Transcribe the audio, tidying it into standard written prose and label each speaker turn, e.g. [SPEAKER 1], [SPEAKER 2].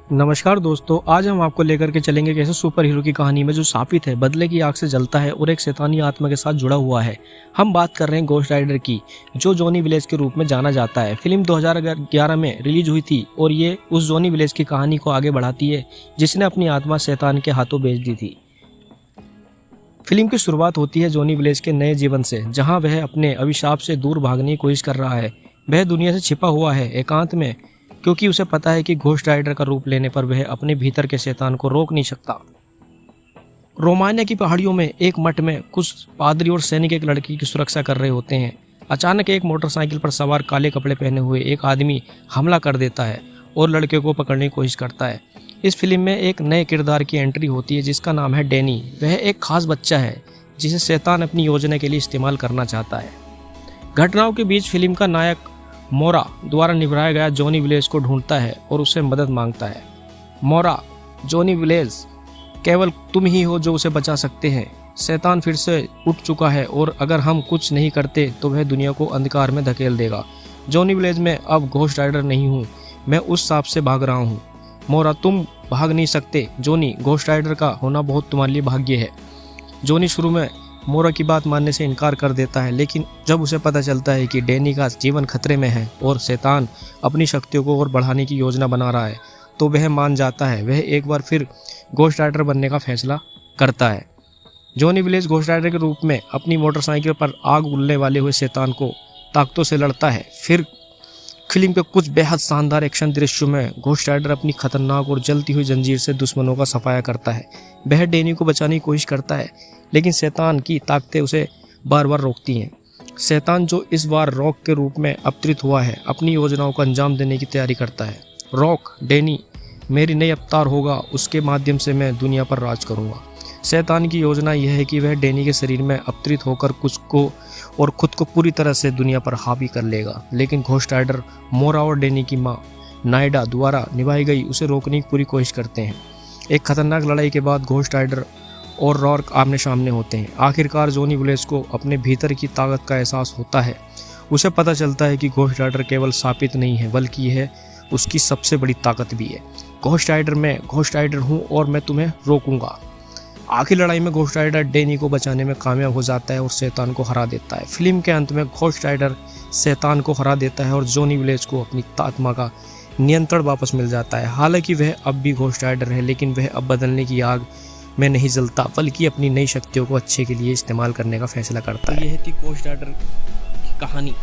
[SPEAKER 1] नमस्कार दोस्तों, आज हम आपको लेकर के चलेंगे कैसे सुपर हीरो की कहानी में जो शापित है, बदले की आग से जलता है और एक शैतानी आत्मा के साथ जुड़ा हुआ है। हम बात कर रहे हैं घोस्ट राइडर की, जो जॉनी विलेज के रूप में जाना जाता है। फिल्म 2011 में रिलीज हुई थी और ये उस जॉनी विलेज की कहानी को आगे बढ़ाती है जिसने अपनी आत्मा शैतान के हाथों बेच दी थी। फिल्म की शुरुआत होती है जॉनी विलेज के नए जीवन से, जहाँ वह अपने अभिशाप से दूर भागने की कोशिश कर रहा है। वह दुनिया से छिपा हुआ है, एकांत में, क्योंकि उसे पता है कि घोस्ट राइडर का रूप लेने पर वह अपने भीतर के शैतान को रोक नहीं सकता। रोमानिया की पहाड़ियों में एक मठ में कुछ पादरी और सैनिक एक लड़की की सुरक्षा कर रहे होते हैं। अचानक एक मोटरसाइकिल पर सवार काले कपड़े पहने हुए एक आदमी हमला कर देता है और लड़के को पकड़ने की कोशिश करता है। इस फिल्म में एक नए किरदार की एंट्री होती है जिसका नाम है डैनी। वह एक खास बच्चा है जिसे शैतान अपनी योजना के लिए इस्तेमाल करना चाहता है। घटनाओं के बीच फिल्म का नायक मोरा द्वारा निभाया गया जॉनी विलेज को ढूंढता है और उससे मदद मांगता है। मोरा, जॉनी विलेज, केवल तुम ही हो जो उसे बचा सकते हैं। शैतान फिर से उठ चुका है और अगर हम कुछ नहीं करते तो वह दुनिया को अंधकार में धकेल देगा। जॉनी विलेज में अब घोस्ट राइडर नहीं हूँ, मैं उस सांप से भाग रहा हूँ। मोरा, तुम भाग नहीं सकते जॉनी, घोस्ट राइडर का होना बहुत तुम्हारे लिए भाग्य है। जॉनी शुरू में मोरा की बात मानने से इनकार कर देता है, लेकिन जब उसे पता चलता है कि डैनी का जीवन खतरे में है और शैतान अपनी शक्तियों को और बढ़ाने की योजना बना रहा है, तो वह मान जाता है। वह एक बार फिर घोस्ट राइडर बनने का फैसला करता है। जॉनी विलेज घोस्ट राइडर के रूप में अपनी मोटरसाइकिल पर आग उगलने वाले हुए शैतान को ताकतों से लड़ता है। फिर फिल्म के कुछ बेहद शानदार एक्शन दृश्यों में घोस्ट राइडर अपनी खतरनाक और जलती हुई जंजीर से दुश्मनों का सफाया करता है। वह डैनी को बचाने की कोशिश करता है, लेकिन शैतान की ताकतें उसे बार बार रोकती हैं। शैतान, जो इस बार रॉक के रूप में अवतरित हुआ है, अपनी योजनाओं को अंजाम देने की तैयारी करता है। रॉक, डैनी मेरी नई अवतार होगा, उसके माध्यम से मैं दुनिया पर राज करूंगा। शैतान की योजना यह है कि वह डैनी के शरीर में अवतरित होकर कुछ को और खुद को पूरी तरह से दुनिया पर हावी कर लेगा, लेकिन घोस्ट राइडर मोरा और डैनी की माँ नायडा द्वारा निभाई गई उसे रोकने की पूरी कोशिश करते हैं। एक खतरनाक लड़ाई के बाद घोस्ट राइडर और रॉक आमने सामने होते हैं। आखिरकार जॉनी विलेज को अपने भीतर की ताकत का एहसास होता है। उसे पता चलता है कि घोस्ट राइडर केवल शापित नहीं है, बल्कि यह उसकी सबसे बड़ी ताकत भी है। घोस्ट राइडर, मैं घोस्ट राइडर हूँ और मैं तुम्हें रोकूंगा। आखिरी लड़ाई में घोस्ट राइडर डैनी को बचाने में कामयाब हो जाता है और शैतान को हरा देता है। फिल्म के अंत में घोस्ट राइडर शैतान को हरा देता है और जॉनी विलेज को अपनी आत्मा का नियंत्रण वापस मिल जाता है। हालांकि वह अब भी घोस्ट राइडर है, लेकिन वह अब बदलने की आग में नहीं जलता, बल्कि अपनी नई शक्तियों को अच्छे के लिए इस्तेमाल करने का फैसला करता है। यह थी घोस्ट राइडर की कहानी।